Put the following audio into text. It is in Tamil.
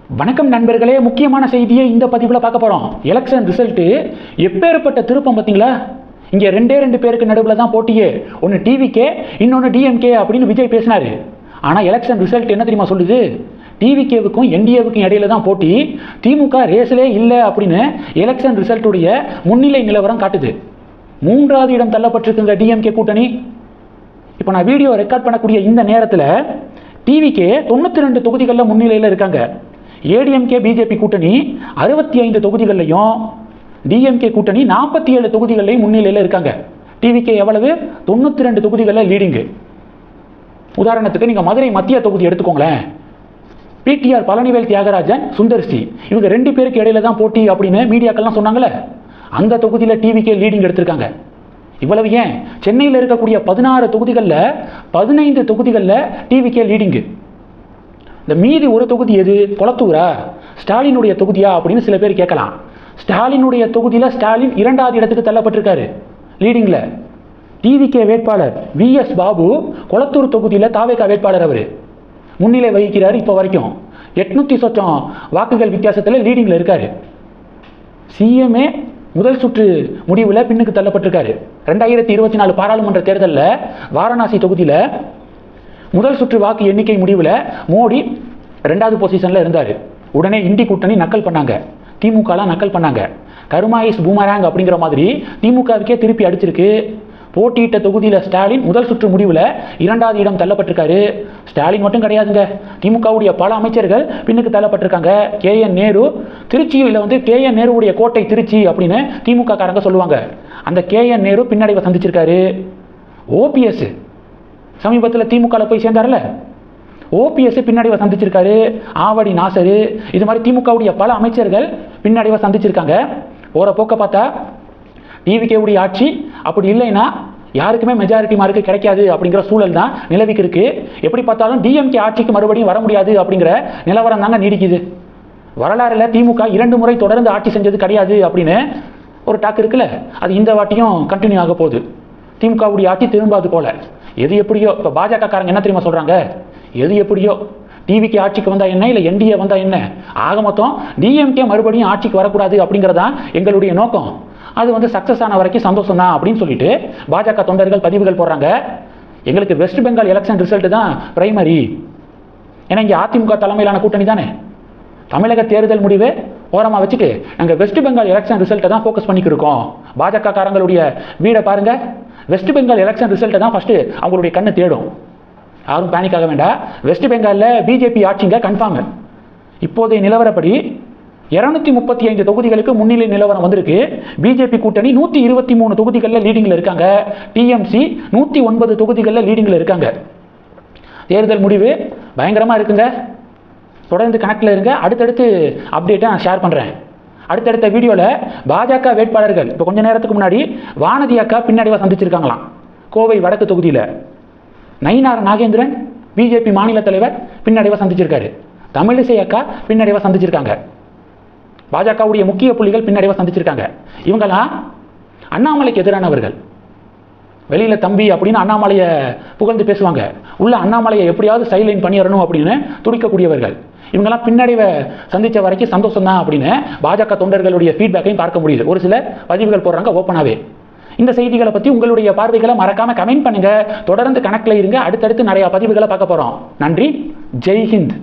வணக்கம் நண்பர்களே, முக்கியமான செய்தியை இந்த பதிவில் பார்க்க போகிறோம். எலெக்ஷன் ரிசல்ட்டு எப்பேற்பட்ட திருப்பம் பார்த்தீங்களா? இங்கே ரெண்டு பேருக்கு நடுவில் தான் போட்டியே. ஒன்று டிவிகே, இன்னொன்று டிஎம்கே அப்படின்னு விஜய் பேசினார். ஆனால் எலெக்ஷன் ரிசல்ட் என்ன தெரியுமா சொல்லுது? டிவிகேவுக்கும் என்டிஏவுக்கும் இடையில தான் போட்டி, திமுக ரேஸ்லே இல்லை அப்படின்னு எலெக்ஷன் ரிசல்ட்டுடைய முன்னிலை நிலவரம் காட்டுது. 3வது இடம் தள்ளப்பட்டிருக்குங்க டிஎம்கே கூட்டணி. இப்போ நான் வீடியோ ரெக்கார்ட் பண்ணக்கூடிய இந்த நேரத்தில் டிவிகே 92 தொகுதிகளில் முன்னிலையில் இருக்காங்க. ஏடிஎம்கே பிஜேபி கூட்டணி 65 தொகுதிகளையும், டிஎம்கே கூட்டணி 47 தொகுதிகளையும் முன்னிலையில் இருக்காங்க. டிவிகே எவ்வளவு? 92 தொகுதிகளில் லீடிங்கு. உதாரணத்துக்கு நீங்கள் மதுரை மத்திய தொகுதி எடுத்துக்கோங்களேன். பிடிஆர் பழனிவேல் தியாகராஜன், சுந்தர்சி, இவங்க 2 பேருக்கு இடையில தான் போட்டி அப்படின்னு மீடியாக்கள்லாம் சொன்னாங்களே, அந்த தொகுதியில் டிவிகே லீடிங் எடுத்திருக்காங்க. இவ்வளவு ஏன், சென்னையில் இருக்கக்கூடிய 16 தொகுதிகளில் 15 தொகுதிகளில் டிவிகே லீடிங்கு. இந்த மீதி ஒரு தொகுதி எது? கொளத்தூரா, ஸ்டாலினுடைய தொகுதியா அப்படின்னு சில பேர் கேட்கலாம். ஸ்டாலினுடைய தொகுதியில் ஸ்டாலின் 2வது இடத்துக்கு தள்ளப்பட்டிருக்காரு லீடிங்கில். டிவிகே வேட்பாளர் விஎஸ் பாபு கொளத்தூர் தொகுதியில் தாவேகா வேட்பாளர், அவர் முன்னிலை வகிக்கிறார். இப்போ வரைக்கும் 800 சொச்சம் வாக்குகள் வித்தியாசத்தில் லீடிங்கில் இருக்காரு. சிஎம்ஏ முதல் சுற்று முடிவில் பின்னுக்கு தள்ளப்பட்டிருக்காரு. 2024 பாராளுமன்ற தேர்தலில் வாரணாசி தொகுதியில் முதல் சுற்று வாக்கு எண்ணிக்கை முடிவில் மோடி 2வது பொசிஷனில் இருந்தார். உடனே இண்டி கூட்டணி நக்கல் பண்ணாங்க, திமுகலாம் நக்கல் பண்ணாங்க. கருமாயிஸ் பூமராங் அப்படிங்கிற மாதிரி திமுகவுக்கே திருப்பி அடிச்சிருக்கு. போட்டியிட்ட தொகுதியில் ஸ்டாலின் முதல் சுற்று முடிவில் 2வது இடம் தள்ளப்பட்டிருக்காரு. ஸ்டாலின் மட்டும் கிடையாதுங்க, திமுகவுடைய பல அமைச்சர்கள் பின்னுக்கு தள்ளப்பட்டிருக்காங்க. கேஎன் நேரு, திருச்சியில் கேஎன் நேருடைய கோட்டை திருச்சி அப்படின்னு திமுக காரங்க சொல்லுவாங்க. அந்த கேஎன் நேரு பின்னடைவை சந்திச்சிருக்காரு. ஓபிஎஸ் சமீபத்தில் திமுகவில் போய் சேர்ந்தார்ல, ஓபிஎஸ் பின்னடைவை சந்திச்சிருக்காரு. ஆவடி நாசரு, இது மாதிரி திமுகவுடைய பல அமைச்சர்கள் பின்னடைவை சந்திச்சிருக்காங்க. போகிற போக்க பார்த்தா டிவிகேவுடைய ஆட்சி அப்படி இல்லைன்னா யாருக்குமே மெஜாரிட்டி மார்க்கு கிடைக்காது அப்படிங்கிற சூழல் தான் நிலவிக்கு இருக்கு. எப்படி பார்த்தாலும் டிஎம்கே ஆட்சிக்கு மறுபடியும் வர முடியாது அப்படிங்கிற நிலவரம் தாங்க நீடிக்குது. வரலாறுல திமுக 2 முறை தொடர்ந்து ஆட்சி செஞ்சது கிடையாது அப்படின்னு ஒரு டாக் இருக்குல்ல, அது இந்த வாட்டியும் கண்டினியூ ஆக போகுது. திமுகவுடைய ஆட்சி திரும்பாது போல. எது எப்படியோ, இப்போ பாஜக காரங்க என்ன தெரியுமா சொல்றாங்க? எது எப்படியோ டிவிகே ஆட்சிக்கு வந்தா என்ன, இல்லை என்டிஏ வந்தா என்ன, ஆக மொத்தம் டிஎம்கே மறுபடியும் ஆட்சிக்கு வரக்கூடாது அப்படிங்கிறதான் எங்களுடைய நோக்கம். அது சக்சஸ் ஆன வரைக்கும் சந்தோஷம் தான் அப்படின்னு சொல்லிட்டு பாஜக தொண்டர்கள் பதிவுகள் போடுறாங்க. எங்களுக்கு வெஸ்ட் பெங்கால் எலெக்ஷன் ரிசல்ட் தான் பிரைமரி. ஏன்னா இங்கே அதிமுக தலைமையிலான கூட்டணி தானே. தமிழக தேர்தல் முடிவு ஓரமாக வச்சுட்டு நாங்கள் வெஸ்ட் பெங்கால் எலெக்ஷன் ரிசல்ட்டை தான் ஃபோக்கஸ் பண்ணிக்கிருக்கோம். பாஜக காரங்களுடைய வீடை பாருங்க, வெஸ்ட் பெங்கால் எலெக்ஷன் ரிசல்ட்டை தான் ஃபஸ்ட்டு அவங்களுடைய கண்ணு தேடும். யாரும் பேனிக் ஆக வேண்டாம். வெஸ்ட் பெங்காலில் பிஜேபி ஆட்சிங்க கன்ஃபார்ம். இப்போதைய நிலவரப்படி 235 தொகுதிகளுக்கு முன்னிலை நிலவரம் வந்திருக்கு. பிஜேபி கூட்டணி 123 தொகுதிகளில் லீடிங்கில் இருக்காங்க. டிஎம்சி 109 தொகுதிகளில் லீடிங்கில் இருக்காங்க. தேர்தல் முடிவு பயங்கரமாக இருக்குங்க. தொடர்ந்து கணக்கில் இருங்க. அடுத்தடுத்து அப்டேட்டை நான் ஷேர் பண்ணுறேன். அடுத்தடுத்த வீடியோவில் பாஜக வேட்பாளர்கள் இப்போ கொஞ்ச நேரத்துக்கு முன்னாடி வானதி அக்கா பின்னடைவை சந்திச்சிருக்காங்களாம். கோவை வடக்கு தொகுதியில் நயினார் நாகேந்திரன் பிஜேபி மாநில தலைவர் பின்னடைவை சந்திச்சிருக்காரு. தமிழிசை அக்கா பின்னடைவை சந்திச்சிருக்காங்க. பாஜகவுடைய முக்கிய புள்ளிகள் பின்னடைவை சந்திச்சிருக்காங்க. இவங்கெல்லாம் அண்ணாமலைக்கு எதிரானவர்கள். வெளியில் தம்பி அப்படின்னு அண்ணாமலையை புகழ்ந்து பேசுவாங்க, உள்ள அண்ணாமலையை எப்படியாவது சைலைன் பண்ணிடணும் அப்படின்னு துடிக்கக்கூடியவர்கள். இவங்கெல்லாம் பின்னடைவை சந்தித்த வரைக்கும் சந்தோஷம் தான் அப்படின்னு பாஜக தொண்டர்களுடைய ஃபீட்பேக்கையும் பார்க்க முடியுது. ஒரு சில பதிவுகள் போடுறாங்க ஓப்பனாகவே. இந்த செய்திகளை பற்றி உங்களுடைய பார்வைகளை மறக்காமல் கமெண்ட் பண்ணுங்கள். தொடர்ந்து கணக்கில் இருங்க. அடுத்தடுத்து நிறையா பதிவுகளை பார்க்க போகிறோம். நன்றி. ஜெய் ஹிந்த்.